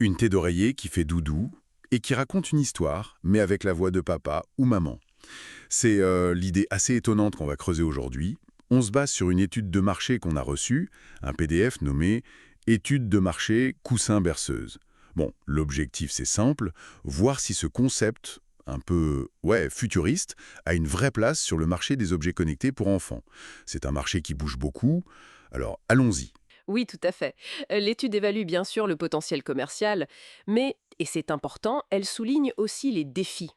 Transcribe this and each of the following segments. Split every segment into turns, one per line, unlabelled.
Une tête d'oreiller qui fait doudou et qui raconte une histoire, mais avec la voix de papa ou maman. C'est l'idée assez étonnante qu'on va creuser aujourd'hui. On se base sur une étude de marché qu'on a reçue, un PDF nommé «Étude de marché coussin-berceuse». Bon, l'objectif c'est simple, voir si ce concept, un peu, futuriste, a une vraie place sur le marché des objets connectés pour enfants. C'est un marché qui bouge beaucoup, alors allons-y.
Oui, tout à fait. L'étude évalue bien sûr le potentiel commercial, mais, et c'est important, elle souligne aussi les défis.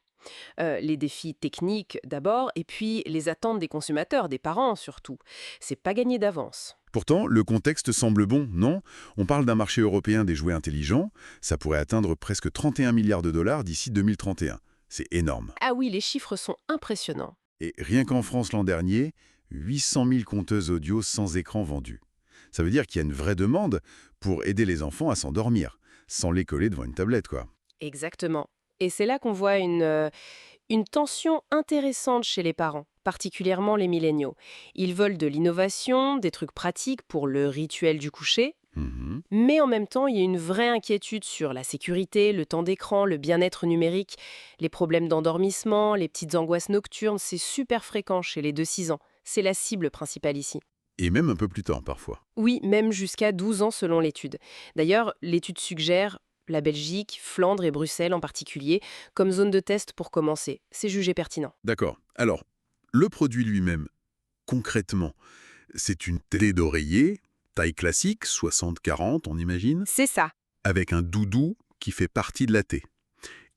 Les défis techniques d'abord, et puis les attentes des consommateurs, des parents surtout. C'est pas gagné d'avance.
Pourtant, le contexte semble bon, non? On parle d'un marché européen des jouets intelligents, ça pourrait atteindre presque 31 milliards de dollars d'ici 2031. C'est énorme.
Ah oui, les chiffres sont impressionnants.
Et rien qu'en France l'an dernier, 800 000 compteuses audio sans écran vendues. Ça veut dire qu'il y a une vraie demande pour aider les enfants à s'endormir, sans les coller devant une tablette, quoi.
Exactement. Et c'est là qu'on voit une tension intéressante chez les parents, particulièrement les milléniaux. Ils veulent de l'innovation, des trucs pratiques pour le rituel du coucher,
Mhm.
mais en même temps, il y a une vraie inquiétude sur la sécurité, le temps d'écran, le bien-être numérique, les problèmes d'endormissement, les petites angoisses nocturnes. C'est super fréquent chez les 2-6 ans. C'est la cible principale ici.
Et même un peu plus tard, parfois.
Oui, même jusqu'à 12 ans selon l'étude. D'ailleurs, l'étude suggère la Belgique, Flandre et Bruxelles en particulier, comme zone de test pour commencer. C'est jugé pertinent.
D'accord. Alors, le produit lui-même, concrètement, c'est une télé d'oreiller, taille classique, 60-40, on imagine,
C'est ça.
avec un doudou qui fait partie de la T.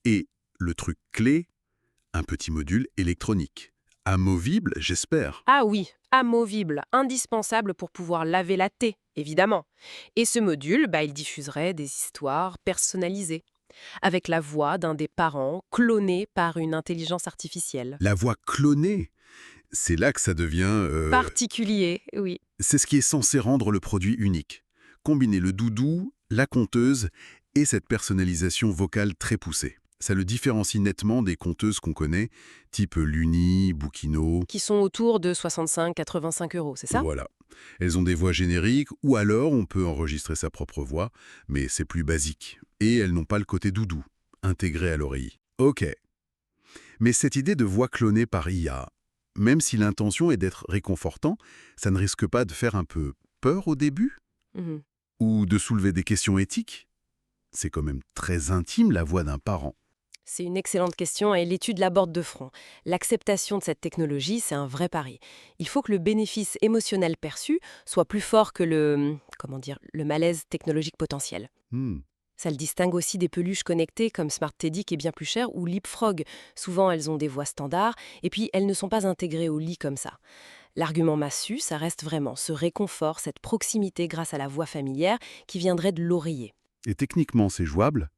Et le truc clé, un petit module électronique. Amovible, j'espère.
Ah oui, amovible, indispensable pour pouvoir laver la thé, évidemment. Et ce module, il diffuserait des histoires personnalisées, avec la voix d'un des parents clonée par une intelligence artificielle.
La voix clonée, c'est là que ça devient...
Particulier, oui.
c'est ce qui est censé rendre le produit unique. Combiner le doudou, la conteuse et cette personnalisation vocale très poussée. Ça le différencie nettement des conteuses qu'on connaît, type Luni, Boukino.
Qui sont autour de 65-85 euros, c'est ça?
Voilà. Elles ont des voix génériques, ou alors on peut enregistrer sa propre voix, mais c'est plus basique. Et elles n'ont pas le côté doudou, intégré à l'oreille. Ok. Mais cette idée de voix clonée par IA, même si l'intention est d'être réconfortant, ça ne risque pas de faire un peu peur au début?
Mhm.
Ou de soulever des questions éthiques? C'est quand même très intime la voix d'un parent.
C'est une excellente question et l'étude l'aborde de front. L'acceptation de cette technologie, c'est un vrai pari. Il faut que le bénéfice émotionnel perçu soit plus fort que le malaise technologique potentiel.
Hmm.
Ça le distingue aussi des peluches connectées comme Smart Teddy qui est bien plus cher ou Leapfrog. Souvent, elles ont des voix standards et puis elles ne sont pas intégrées au lit comme ça. L'argument massu, ça reste vraiment ce réconfort, cette proximité grâce à la voix familière qui viendrait de l'oreiller.
Et techniquement, c'est jouable?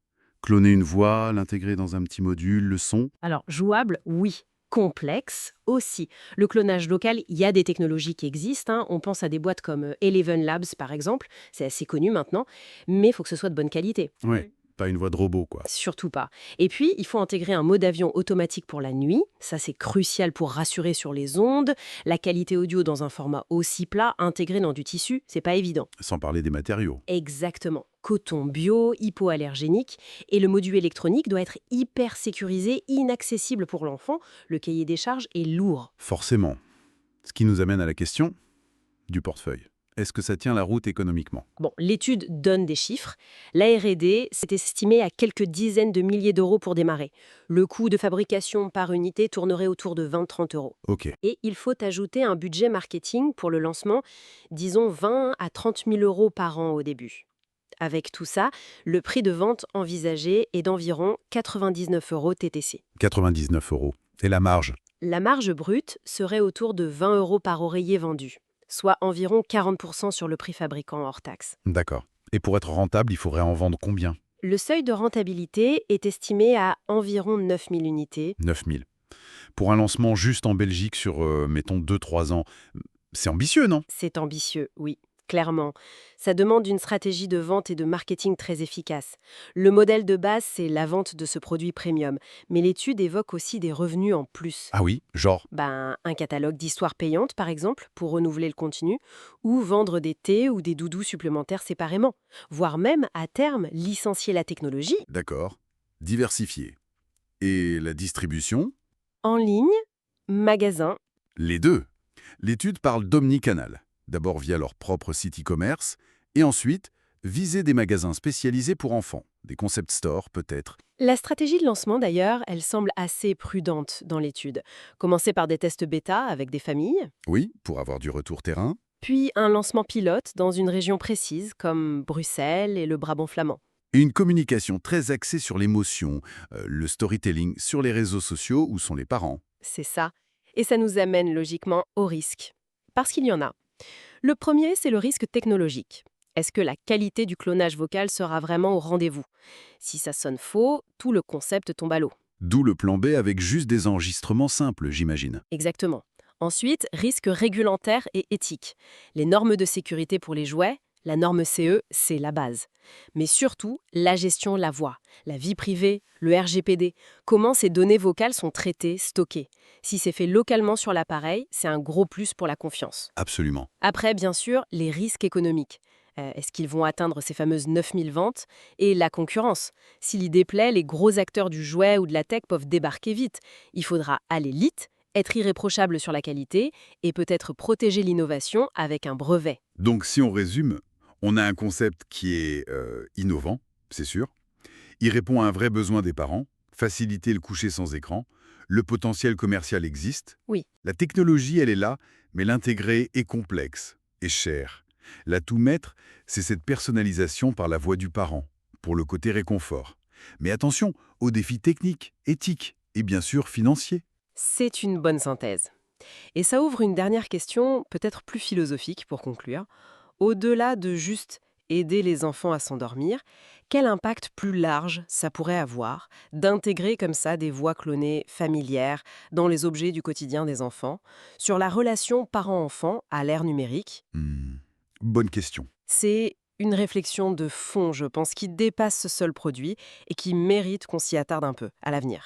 Cloner une voix, l'intégrer dans un petit module, le son?
Alors, jouable, oui. Complexe aussi. Le clonage local, il y a des technologies qui existent, hein. On pense à des boîtes comme Eleven Labs, par exemple. C'est assez connu maintenant. Mais il faut que ce soit de bonne qualité.
Ouais, pas une voix de robot, quoi.
Surtout pas. Et puis, il faut intégrer un mode avion automatique pour la nuit. Ça, c'est crucial pour rassurer sur les ondes. La qualité audio dans un format aussi plat, intégré dans du tissu, c'est pas évident.
Sans parler des matériaux.
Exactement. Coton bio, hypoallergénique. Et le module électronique doit être hyper sécurisé, inaccessible pour l'enfant. Le cahier des charges est lourd.
Forcément. Ce qui nous amène à la question du portefeuille. Est-ce que ça tient la route économiquement?
Bon, l'étude donne des chiffres. La R&D s'est estimée à quelques dizaines de milliers d'euros pour démarrer. Le coût de fabrication par unité tournerait autour de 20-30 euros.
Ok.
Et il faut ajouter un budget marketing pour le lancement, disons 20 à 30 000 euros par an au début. Avec tout ça, le prix de vente envisagé est d'environ 99 euros TTC.
99 euros. Et la marge?
La marge brute serait autour de 20 euros par oreiller vendu, soit environ 40% sur le prix fabricant hors taxe.
D'accord. Et pour être rentable, il faudrait en vendre combien?
Le seuil de rentabilité est estimé à environ 9000 unités.
9000. Pour un lancement juste en Belgique sur, mettons, 2-3 ans, c'est ambitieux, non?
C'est ambitieux, oui. Clairement, ça demande une stratégie de vente et de marketing très efficace. Le modèle de base, c'est la vente de ce produit premium, mais l'étude évoque aussi des revenus en plus.
Ah oui, genre.
Un catalogue d'histoires payantes, par exemple, pour renouveler le contenu, ou vendre des thés ou des doudous supplémentaires séparément, voire même, à terme, licencier la technologie
D'accord. Diversifié. Et la distribution?
en ligne, magasin.
Les deux. L'étude parle d'omnicanal. D'abord via leur propre site e-commerce, et ensuite viser des magasins spécialisés pour enfants, des concept stores peut-être.
La stratégie de lancement, d'ailleurs, elle semble assez prudente dans l'étude. Commencer par des tests bêta avec des familles,
Oui, pour avoir du retour terrain.
puis un lancement pilote dans une région précise comme Bruxelles et le Brabant flamand.
Et une communication très axée sur l'émotion, le storytelling sur les réseaux sociaux où sont les parents.
C'est ça. Et ça nous amène logiquement au risque. Parce qu'il y en a. Le premier, c'est le risque technologique. Est-ce que la qualité du clonage vocal sera vraiment au rendez-vous? Si ça sonne faux, tout le concept tombe à l'eau.
D'où le plan B avec juste des enregistrements simples, j'imagine.
Exactement. Ensuite, risque réglementaire et éthique. Les normes de sécurité pour les jouets, la norme CE, c'est la base. Mais surtout, la gestion de la voix, la vie privée, le RGPD, comment ces données vocales sont traitées, stockées. Si c'est fait localement sur l'appareil, c'est un gros plus pour la confiance.
Absolument.
Après, bien sûr, les risques économiques. Est-ce qu'ils vont atteindre ces fameuses 9000 ventes? Et la concurrence. Si l'idée plaît, les gros acteurs du jouet ou de la tech peuvent débarquer vite. Il faudra aller vite, être irréprochable sur la qualité et peut-être protéger l'innovation avec un brevet.
Donc si on résume, on a un concept qui est innovant, c'est sûr. Il répond à un vrai besoin des parents, faciliter le coucher sans écran. Le potentiel commercial existe.
Oui.
La technologie, elle est là, mais l'intégrer est complexe et cher. L'atout maître, c'est cette personnalisation par la voix du parent, pour le côté réconfort. Mais attention aux défis techniques, éthiques et bien sûr financiers.
C'est une bonne synthèse. Et ça ouvre une dernière question, peut-être plus philosophique pour conclure. Au-delà de juste aider les enfants à s'endormir, quel impact plus large ça pourrait avoir d'intégrer comme ça des voix clonées familières dans les objets du quotidien des enfants, sur la relation parent-enfant à l'ère numérique?
Bonne question.
C'est une réflexion de fond, je pense, qui dépasse ce seul produit et qui mérite qu'on s'y attarde un peu à l'avenir.